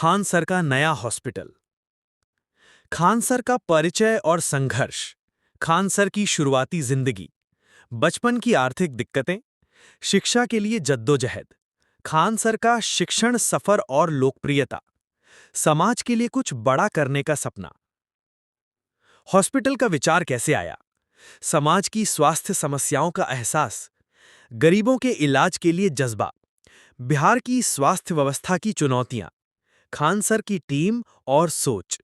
Khan sir का नया hospital. Khan sir का परिचय और संघर्ष। खान सर की शुरुआती जिंदगी। बचपन की आर्थिक दिक्कतें। शिक्षा के लिए जद्दोजहद। खान सर का शिक्षण सफर और लोकप्रियता। समाज के लिए कुछ बड़ा करने का सपना। हॉस्पिटल का विचार कैसे आया? समाज की स्वास्थ्य समस्याओं का एहसास। गरीबों के इलाज के लिए जज्बा। बिहार की स्वास्थ्य व्यवस्था की चुनौतियां। खान सर की टीम और सोच।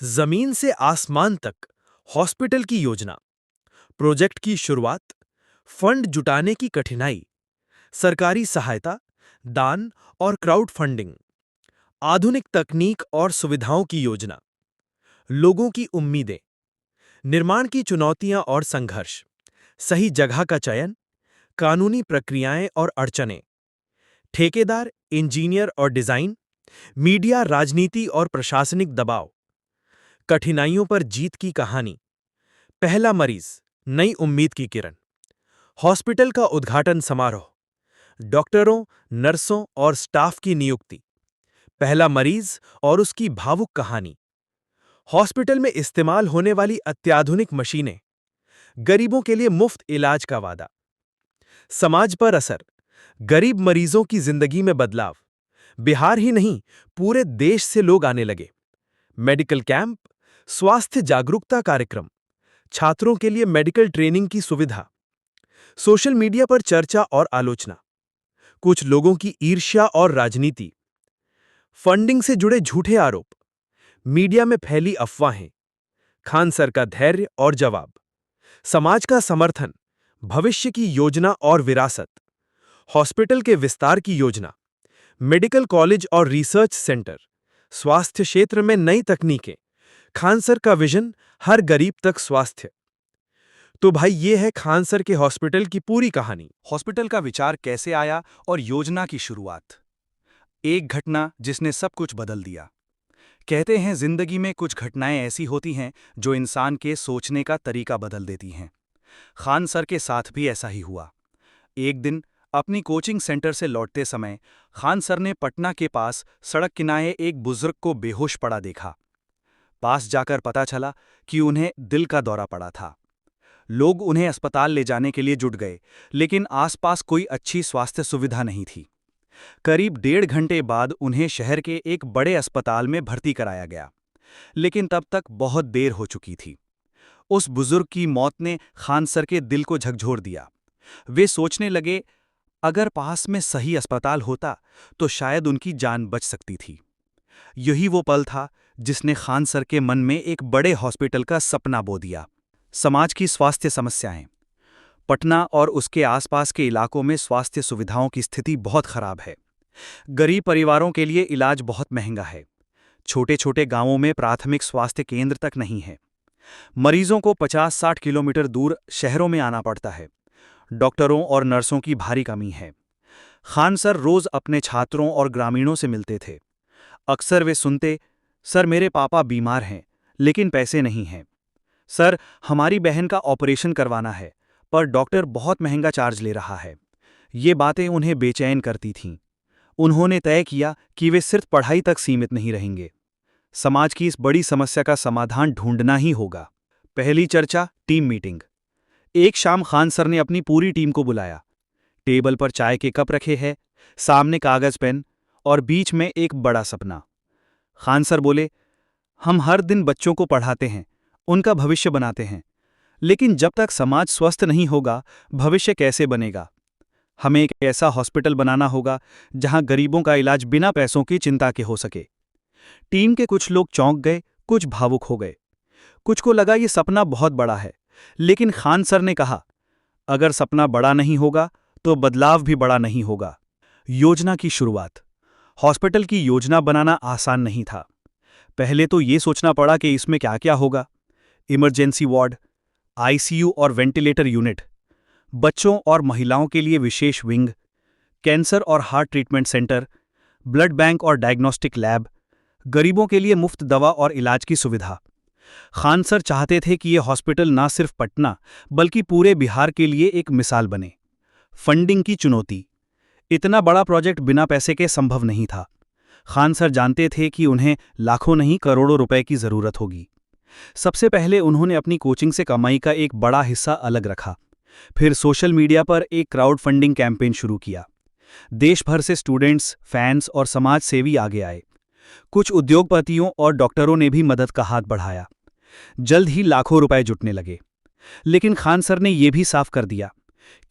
जमीन से आसमान तक हॉस्पिटल की योजना। प्रोजेक्ट की शुरुआत। फंड जुटाने की कठिनाई। सरकारी सहायता, दान और क्राउड फंडिंग। आधुनिक तकनीक और सुविधाओं की योजना। लोगों की उम्मीदें। निर्माण की चुनौतियां और संघर्ष। सही जगह का चयन। कानूनी प्रक्रियाएं और अड़चनें। ठेकेदार, इंजीनियर और डिजाइन। मीडिया, राजनीति और प्रशासनिक दबाव। कठिनाइयों पर जीत की कहानी। पहला मरीज, नई उम्मीद की किरण। हॉस्पिटल का उद्घाटन समारोह। डॉक्टरों, नर्सों और स्टाफ की नियुक्ति। पहला मरीज और उसकी भावुक कहानी। हॉस्पिटल में इस्तेमाल होने वाली अत्याधुनिक मशीनें। गरीबों के लिए मुफ्त इलाज का वादा। समाज पर असर। गरीब मरीजों की जिंदगी में बदलाव। बिहार ही नहीं, पूरे देश से लोग आने लगे। मेडिकल कैंप, स्वास्थ्य जागरूकता कार्यक्रम। छात्रों के लिए मेडिकल ट्रेनिंग की सुविधा। सोशल मीडिया पर चर्चा और आलोचना। कुछ लोगों की ईर्ष्या और राजनीति। फंडिंग से जुड़े झूठे आरोप। मीडिया में फैली अफवाहें। खान सर का धैर्य और जवाब। समाज का समर्थन। भविष्य की योजना और विरासत। हॉस्पिटल के विस्तार की योजना। मेडिकल कॉलेज और रिसर्च सेंटर। स्वास्थ्य क्षेत्र में नई तकनीकें। खान सर का विजन, हर गरीब तक स्वास्थ्य। तो भाई, ये है खान सर के हॉस्पिटल की पूरी कहानी। हॉस्पिटल का विचार कैसे आया और योजना की शुरुआत। एक घटना जिसने सब कुछ बदल दिया। कहते हैं जिंदगी में कुछ घटनाएं ऐसी होती हैं जो इंसान के सोचने का तरीका बदल देती हैं। खान सर के साथ भी ऐसा ही हुआ। एक दिन अपनी कोचिंग सेंटर से लौटते समय खान सर ने पटना के पास सड़क किनारे एक बुजुर्ग को बेहोश पड़ा देखा। पास जाकर पता चला कि उन्हें दिल का दौरा पड़ा था। लोग उन्हें अस्पताल ले जाने के लिए जुट गए, लेकिन आसपास कोई अच्छी स्वास्थ्य सुविधा नहीं थी। करीब 1.5 घंटे बाद उन्हें शहर के एक बड़े अस्पताल में भर्ती कराया गया, लेकिन तब तक बहुत देर हो चुकी थी। उस बुजुर्ग की मौत ने खान सर के दिल को झकझोर दिया। वे सोचने लगे, अगर पास में सही अस्पताल होता तो शायद उनकी जान बच सकती थी। यही वो पल था जिसने खान सर के मन में एक बड़े हॉस्पिटल का सपना बो दिया। समाज की स्वास्थ्य समस्याएं। पटना और उसके आसपास के इलाकों में स्वास्थ्य सुविधाओं की स्थिति बहुत खराब है। गरीब परिवारों के लिए इलाज बहुत महंगा है। छोटे छोटे गांवों में प्राथमिक स्वास्थ्य केंद्र तक नहीं है। मरीजों को 50-60 किलोमीटर दूर शहरों में आना पड़ता है। डॉक्टरों और नर्सों की भारी कमी है। खान सर रोज अपने छात्रों और ग्रामीणों से मिलते थे। अक्सर वे सुनते, सर मेरे पापा बीमार हैं, लेकिन पैसे नहीं हैं। सर हमारी बहन का ऑपरेशन करवाना है, पर डॉक्टर बहुत महंगा चार्ज ले रहा है। ये बातें उन्हें बेचैन करती थीं। उन्होंने तय किया कि वे सिर्फ पढ़ाई तक सीमित नहीं रहेंगे। समाज की इस बड़ी समस्या का समाधान ढूंढना ही होगा। पहली चर्चा, टीम मीटिंग। एक शाम खान सर ने अपनी पूरी टीम को बुलाया। टेबल पर चाय के कप रखे हैं, सामने कागज पेन और बीच में एक बड़ा सपना। खान सर बोले, हम हर दिन बच्चों को पढ़ाते हैं, उनका भविष्य बनाते हैं, लेकिन जब तक समाज स्वस्थ नहीं होगा, भविष्य कैसे बनेगा? हमें एक ऐसा हॉस्पिटल बनाना होगा जहां गरीबों का इलाज बिना पैसों की चिंता के हो सके। टीम के कुछ लोग चौंक गए, कुछ भावुक हो गए। कुछ को लगा ये सपना बहुत बड़ा है, लेकिन खान सर ने कहा, अगर सपना बड़ा नहीं होगा तो बदलाव भी बड़ा नहीं होगा। योजना की शुरुआत। हॉस्पिटल की योजना बनाना आसान नहीं था। पहले तो ये सोचना पड़ा कि इसमें क्या क्या होगा। इमरजेंसी वार्ड, आईसीयू और वेंटिलेटर यूनिट, बच्चों और महिलाओं के लिए विशेष विंग, कैंसर और heart treatment centre, blood bank और डायग्नोस्टिक लैब, गरीबों के लिए मुफ्त दवा और इलाज की सुविधा। खान सर चाहते थे कि यह हॉस्पिटल ना सिर्फ पटना बल्कि पूरे बिहार के लिए एक मिसाल बने। फंडिंग की चुनौती। इतना बड़ा प्रोजेक्ट बिना पैसे के संभव नहीं था। खान सर जानते थे कि उन्हें लाखों नहीं करोड़ों रुपए की जरूरत होगी। सबसे पहले उन्होंने अपनी कोचिंग से कमाई का एक बड़ा हिस्सा अलग रखा। फिर सोशल मीडिया पर एक क्राउड फंडिंग कैंपेन शुरू किया। देश भर से स्टूडेंट्स, फैंस और समाज सेवी आगे आए। कुछ उद्योगपतियों और डॉक्टरों ने भी मदद का हाथ बढ़ाया। जल्द ही लाखों रुपए जुटने लगे। लेकिन खान सर ने यह भी साफ कर दिया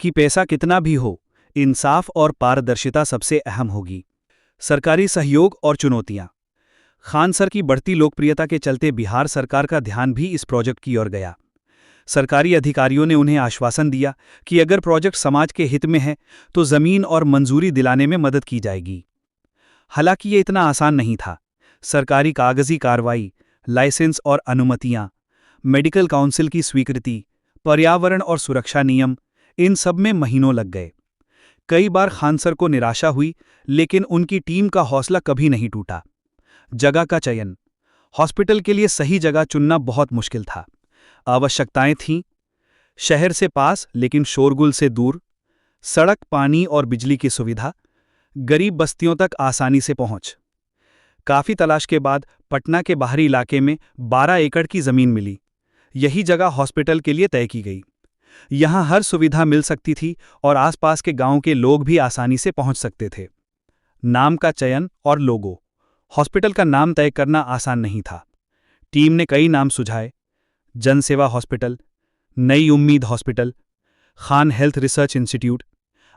कि पैसा कितना भी हो, इंसाफ और पारदर्शिता सबसे अहम होगी। सरकारी सहयोग और चुनौतियां। खान सर की बढ़ती लोकप्रियता के चलते बिहार सरकार का ध्यान भी इस प्रोजेक्ट की ओर गया। सरकारी अधिकारियों ने उन्हें आश्वासन दिया कि अगर प्रोजेक्ट समाज के हित में है तो जमीन और मंजूरी दिलाने में मदद की जाएगी। हालांकि ये इतना आसान नहीं था। सरकारी कागजी कार्रवाई, लाइसेंस और अनुमतियां, मेडिकल काउंसिल की स्वीकृति, पर्यावरण और सुरक्षा नियम, इन सब में महीनों लग गए। कई बार खान सर को निराशा हुई, लेकिन उनकी टीम का हौसला कभी नहीं टूटा। जगह का चयन। हॉस्पिटल के लिए सही जगह चुनना बहुत मुश्किल था। आवश्यकताएं थीं: शहर से पास लेकिन शोरगुल से दूर, सड़क, पानी और बिजली की सुविधा, गरीब बस्तियों तक आसानी से पहुंच। काफी तलाश के बाद पटना के बाहरी इलाके में 12 एकड़ की जमीन मिली। यही जगह हॉस्पिटल के लिए तय की गई। यहां हर सुविधा मिल सकती थी और आसपास के गांव के लोग भी आसानी से पहुंच सकते थे। नाम का चयन और लोगो। हॉस्पिटल का नाम तय करना आसान नहीं था। टीम ने कई नाम सुझाए: जनसेवा हॉस्पिटल, नई उम्मीद hospital, Khan health research institute.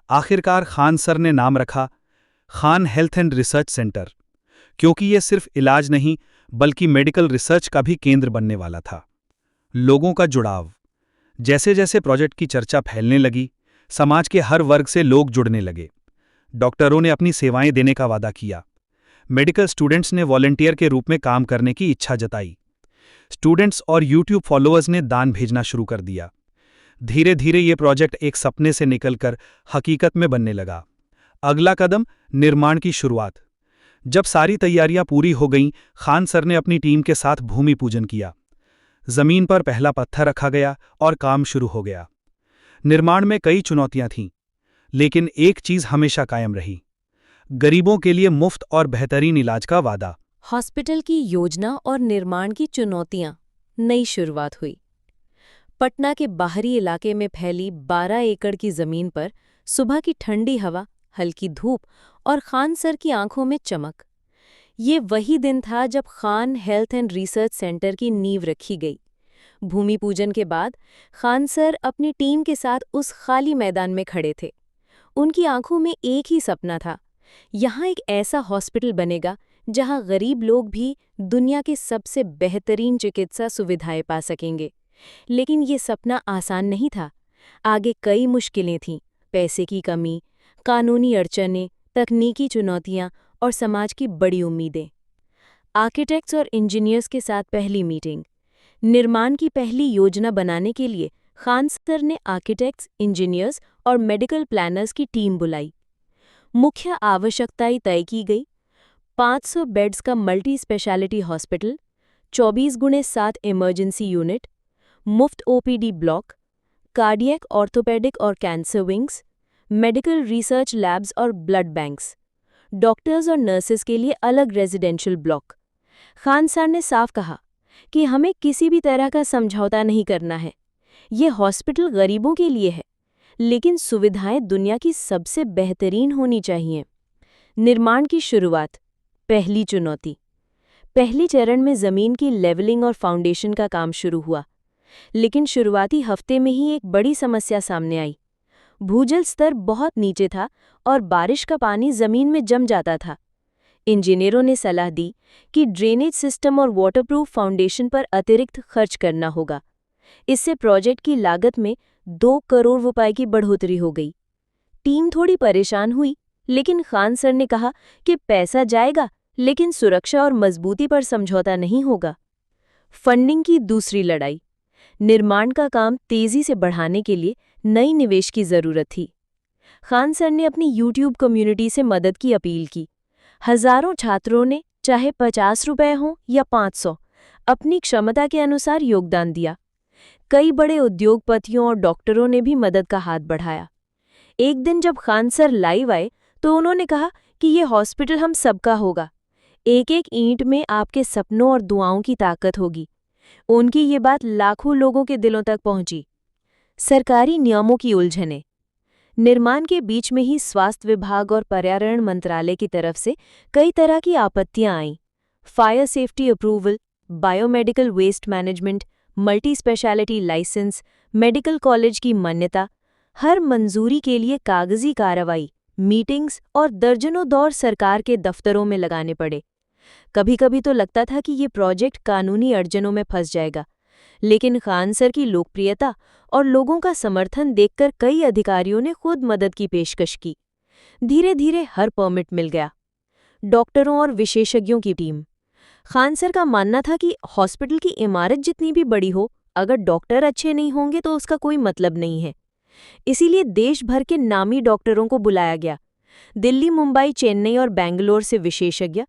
आखिरकार खान सर ने नाम रखा Khan health and research centre, क्योंकि यह सिर्फ इलाज नहीं बल्कि मेडिकल रिसर्च का भी केंद्र बनने वाला था। लोगों का जुड़ाव। जैसे जैसे प्रोजेक्ट की चर्चा फैलने लगी, समाज के हर वर्ग से लोग जुड़ने लगे। डॉक्टरों ने अपनी सेवाएं देने का वादा किया। मेडिकल स्टूडेंट्स ने वॉलंटियर के रूप में काम करने की इच्छा जताई। स्टूडेंट्स और यूट्यूब फॉलोअर्स ने दान भेजना शुरू कर दिया। धीरे धीरे ये प्रोजेक्ट एक सपने से निकलकर हकीकत में बनने लगा। अगला कदम, निर्माण की शुरुआत। जब सारी तैयारियां पूरी हो गईं, खान सर ने अपनी टीम के साथ भूमि पूजन किया। जमीन पर पहला पत्थर रखा गया और काम शुरू हो गया। निर्माण में कई चुनौतियां थीं, लेकिन एक चीज हमेशा कायम रही: गरीबों के लिए मुफ्त और बेहतरीन इलाज का वादा। हॉस्पिटल की योजना और निर्माण की चुनौतियां। नई शुरुआत हुई। पटना के बाहरी इलाके में फैली 12 एकड़ की जमीन पर सुबह की ठंडी हवा, हल्की धूप और खान सर की आंखों में चमक। ये वही दिन था जब Khan health and research centre की नींव रखी गई। भूमि पूजन के बाद खान सर अपनी टीम के साथ उस खाली मैदान में खड़े थे। उनकी आंखों में एक ही सपना था: यहाँ एक ऐसा हॉस्पिटल बनेगा जहाँ गरीब लोग भी दुनिया की सबसे बेहतरीन चिकित्सा सुविधाएं पा सकेंगे। लेकिन ये सपना आसान नहीं था। आगे कई मुश्किलें थीं: पैसे की कमी, कानूनी अड़चनें, तकनीकी चुनौतियां और समाज की बड़ी उम्मीदें। आर्किटेक्ट्स और इंजीनियर्स के साथ पहली मीटिंग। निर्माण की पहली योजना बनाने के लिए खान सर ने आर्किटेक्ट्स, इंजीनियर्स और मेडिकल प्लानर्स की टीम बुलाई। मुख्य आवश्यकताएं तय की गई: 500 बेड्स का multi speciality hospital, 24x7 emergency unit, मुफ्त ओपीडी ब्लॉक, कार्डियक, ऑर्थोपेडिक और cancer wings, medical research labs और ब्लड बैंक्स, डॉक्टर्स और नर्सेस के लिए अलग रेजिडेंशियल ब्लॉक। खान सर ने साफ कहा कि हमें किसी भी तरह का समझौता नहीं करना है। ये हॉस्पिटल गरीबों के लिए है, लेकिन सुविधाएं दुनिया की सबसे बेहतरीन होनी चाहिए। निर्माण की शुरुआत। पहली चुनौती। पहले चरण में जमीन की लेवलिंग और फाउंडेशन का काम शुरू हुआ, लेकिन शुरुआती हफ्ते में ही एक बड़ी समस्या सामने आई। भूजल स्तर बहुत नीचे था और बारिश का पानी जमीन में जम जाता था। इंजीनियरों ने सलाह दी कि ड्रेनेज सिस्टम और वाटरप्रूफ फाउंडेशन पर अतिरिक्त खर्च करना होगा। इससे प्रोजेक्ट की लागत में 2 करोड़ रुपए की बढ़ोतरी हो गई। टीम थोड़ी परेशान हुई, लेकिन खान सर ने कहा कि पैसा जाएगा, लेकिन सुरक्षा और मजबूती पर समझौता नहीं होगा। फंडिंग की दूसरी लड़ाई। निर्माण का काम तेजी से बढ़ाने के लिए नई निवेश की जरूरत थी। खान सर ने अपनी यूट्यूब कम्युनिटी से मदद की अपील की। हजारों छात्रों ने, चाहे 50 रुपए हों या 500, अपनी क्षमता के अनुसार योगदान दिया। कई बड़े उद्योगपतियों और डॉक्टरों ने भी मदद का हाथ बढ़ाया। एक दिन जब खान सर लाइव आए तो उन्होंने कहा कि ये हॉस्पिटल हम सबका होगा, एक एक ईंट में आपके सपनों और दुआओं की ताकत होगी। उनकी ये बात लाखों लोगों के दिलों तक पहुंची। सरकारी नियमों की उलझनें। निर्माण के बीच में ही स्वास्थ्य विभाग और पर्यावरण मंत्रालय की तरफ से कई तरह की आपत्तियां आईं। Fire safety approval, biomedical waste management, multi speciality licence, medical college की मान्यता, हर मंजूरी के लिए कागजी कार्रवाई, मीटिंग्स और दर्जनों दौर सरकार के दफ्तरों में लगाने पड़े। कभी-कभी तो लगता था कि ये प्रोजेक्ट कानूनी अड़चनों में फंस जाएगा, लेकिन खान सर की लोकप्रियता और लोगों का समर्थन देखकर कई अधिकारियों ने खुद मदद की पेशकश की। धीरे-धीरे हर परमिट मिल गया। डॉक्टरों और विशेषज्ञों की टीम। खान सर का मानना था कि हॉस्पिटल की इमारत जितनी भी बड़ी हो, अगर डॉक्टर अच्छे नहीं होंगे तो उसका कोई मतलब नहीं है। इसीलिए देश भर के नामी डॉक्टरों को बुलाया गया। दिल्ली, मुंबई, चेन्नई और बेंगलोर से विशेषज्ञ,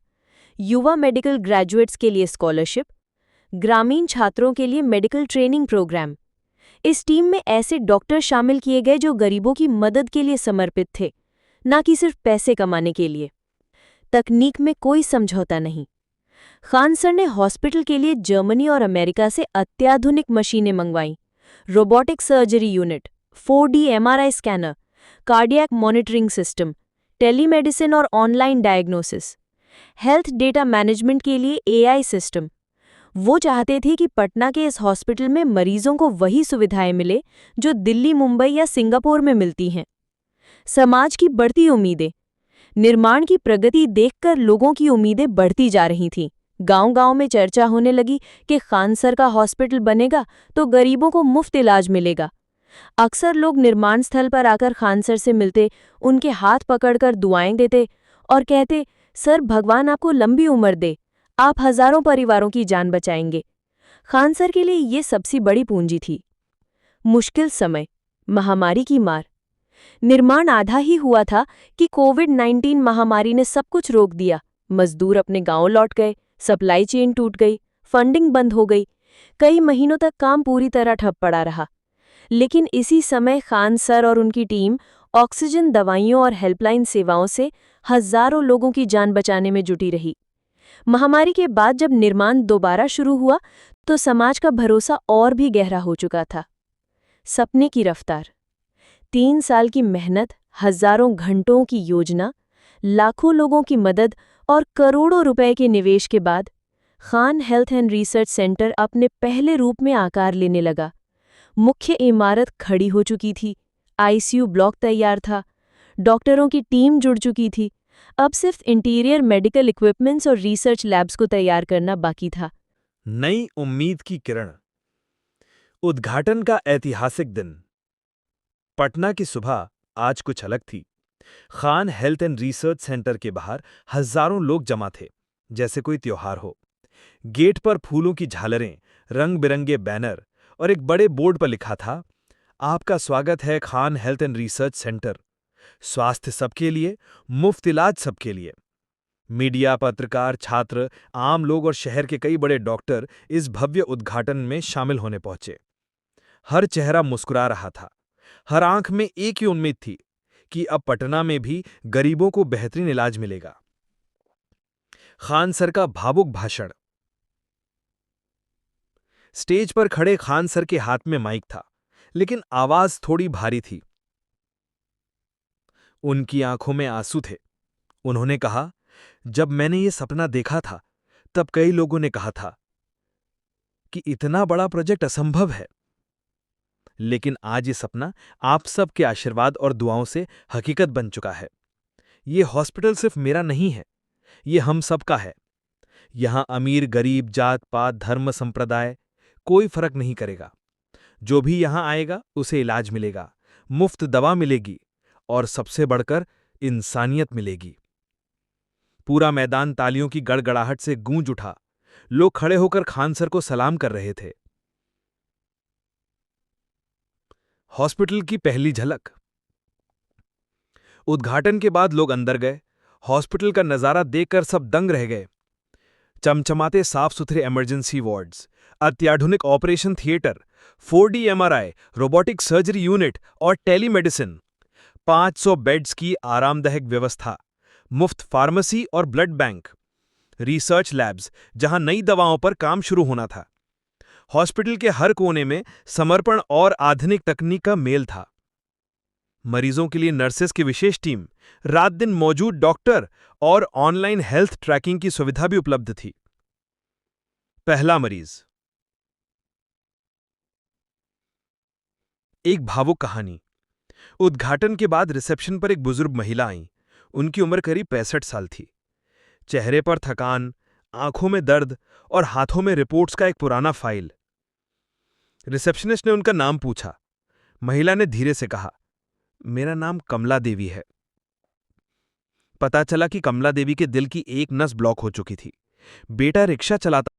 युवा मेडिकल ग्रेजुएट्स के लिए स्कॉलरशिप, ग्रामीण छात्रों के लिए मेडिकल ट्रेनिंग प्रोग्राम। इस टीम में ऐसे डॉक्टर शामिल किए गए जो गरीबों की मदद के लिए समर्पित थे, न कि सिर्फ पैसे कमाने के लिए। तकनीक में कोई समझौता नहीं। खान सर ने हॉस्पिटल के लिए जर्मनी और अमेरिका से अत्याधुनिक मशीनें मंगवाईं। Robotic surgery unit, 4D MRI scanner, cardiac monitoring system, telemedicine और online diagnosis, health data management के लिए AI सिस्टम। वो चाहते थे कि पटना के इस हॉस्पिटल में मरीजों को वही सुविधाएं मिले जो दिल्ली, मुंबई या सिंगापुर में मिलती हैं। समाज की बढ़ती उम्मीदें। निर्माण की प्रगति देखकर लोगों की उम्मीदें बढ़ती जा रही थीं। गांव-गांव में चर्चा होने लगी कि खान सर का हॉस्पिटल बनेगा तो गरीबों को मुफ्त इलाज मिलेगा। अक्सर लोग निर्माण स्थल पर आकर खान सर से मिलते, उनके हाथ पकड़कर दुआएं देते और कहते, सर भगवान आपको लंबी उम्र दे, आप हजारों परिवारों की जान बचाएंगे। खान सर के लिए ये सबसे बड़ी पूंजी थी। मुश्किल समय, महामारी की मार। निर्माण आधा ही हुआ था कि कोविड-19 महामारी ने सब कुछ रोक दिया। मजदूर अपने गांव लौट गए, सप्लाई चेन टूट गई, फंडिंग बंद हो गई। कई महीनों तक काम पूरी तरह ठप पड़ा रहा। लेकिन इसी समय खान सर और उनकी टीम ऑक्सीजन, दवाइयों और हेल्पलाइन सेवाओं से हजारों लोगों की जान बचाने में जुटी रही। महामारी के बाद जब निर्माण दोबारा शुरू हुआ तो समाज का भरोसा और भी गहरा हो चुका था। सपने की रफ्तार। 3 साल की मेहनत, हजारों घंटों की योजना, लाखों लोगों की मदद और करोड़ों रुपए के निवेश के बाद Khan health and research centre अपने पहले रूप में आकार लेने लगा। मुख्य इमारत खड़ी हो चुकी थी, ICU ब्लॉक तैयार था, डॉक्टरों की टीम जुड़ चुकी थी। अब सिर्फ इंटीरियर मेडिकल इक्विपमेंट्स और रिसर्च लैब्स को तैयार करना बाकी था। नई उम्मीद की किरण। उद्घाटन का ऐतिहासिक दिन। पटना की सुबह आज कुछ अलग थी। Khan health and research centre के बाहर हजारों लोग जमा थे, जैसे कोई त्योहार हो। गेट पर फूलों की झालरें, रंग बिरंगे बैनर और एक बड़े बोर्ड पर लिखा था, आपका स्वागत है Khan health and research centre. स्वास्थ्य सबके लिए, मुफ्त इलाज सबके लिए। मीडिया, पत्रकार, छात्र, आम लोग और शहर के कई बड़े डॉक्टर इस भव्य उद्घाटन में शामिल होने पहुंचे। हर चेहरा मुस्कुरा रहा था, हर आंख में एक ही उम्मीद थी कि अब पटना में भी गरीबों को बेहतरीन इलाज मिलेगा। खान सर का भावुक भाषण। स्टेज पर खड़े खान सर के हाथ में माइक था, लेकिन आवाज थोड़ी भारी थी। उनकी आंखों में आंसू थे। उन्होंने कहा, जब मैंने ये सपना देखा था, तब कई लोगों ने कहा था कि इतना बड़ा प्रोजेक्ट असंभव है। लेकिन आज ये सपना आप सब के आशीर्वाद और दुआओं से हकीकत बन चुका है। ये हॉस्पिटल सिर्फ मेरा नहीं है, ये हम सबका है। यहां अमीर, गरीब, जात पात, धर्म, संप्रदाय कोई फर्क नहीं करेगा। जो भी यहां आएगा उसे इलाज मिलेगा, मुफ्त दवा मिलेगी और सबसे बढ़कर इंसानियत मिलेगी। पूरा मैदान तालियों की गड़गड़ाहट से गूंज उठा। लोग खड़े होकर खान सर को सलाम कर रहे थे। हॉस्पिटल की पहली झलक। उद्घाटन के बाद लोग अंदर गए। हॉस्पिटल का नजारा देखकर सब दंग रह गए। चमचमाते साफ सुथरे इमरजेंसी वार्ड्स, अत्याधुनिक operation theatre, 4D MRI, robotic surgery unit और टेलीमेडिसिन, 500 बेड्स की आरामदायक व्यवस्था, मुफ्त फार्मेसी और ब्लड बैंक। रिसर्च लैब्स, जहां नई दवाओं पर काम शुरू होना था। हॉस्पिटल के हर कोने में समर्पण और आधुनिक तकनीक का मेल था। मरीजों के लिए नर्सेस की विशेष टीम, रात दिन मौजूद डॉक्टर और ऑनलाइन हेल्थ ट्रैकिंग की सुविधा भी उपलब्ध थी। पहला मरीज। एक भावुक कहानी। उद्घाटन के बाद रिसेप्शन पर एक बुजुर्ग महिला आईं। उनकी उम्र करीब 65 साल थी। चेहरे पर थकान, आंखों में दर्द और हाथों में रिपोर्ट्स का एक पुराना फाइल। रिसेप्शनिस्ट ने उनका नाम पूछा। महिला ने धीरे से कहा, मेरा नाम कमला देवी है। पता चला कि कमला देवी के दिल की एक नस ब्लॉक हो चुकी थी। बेटा रिक्शा चलाता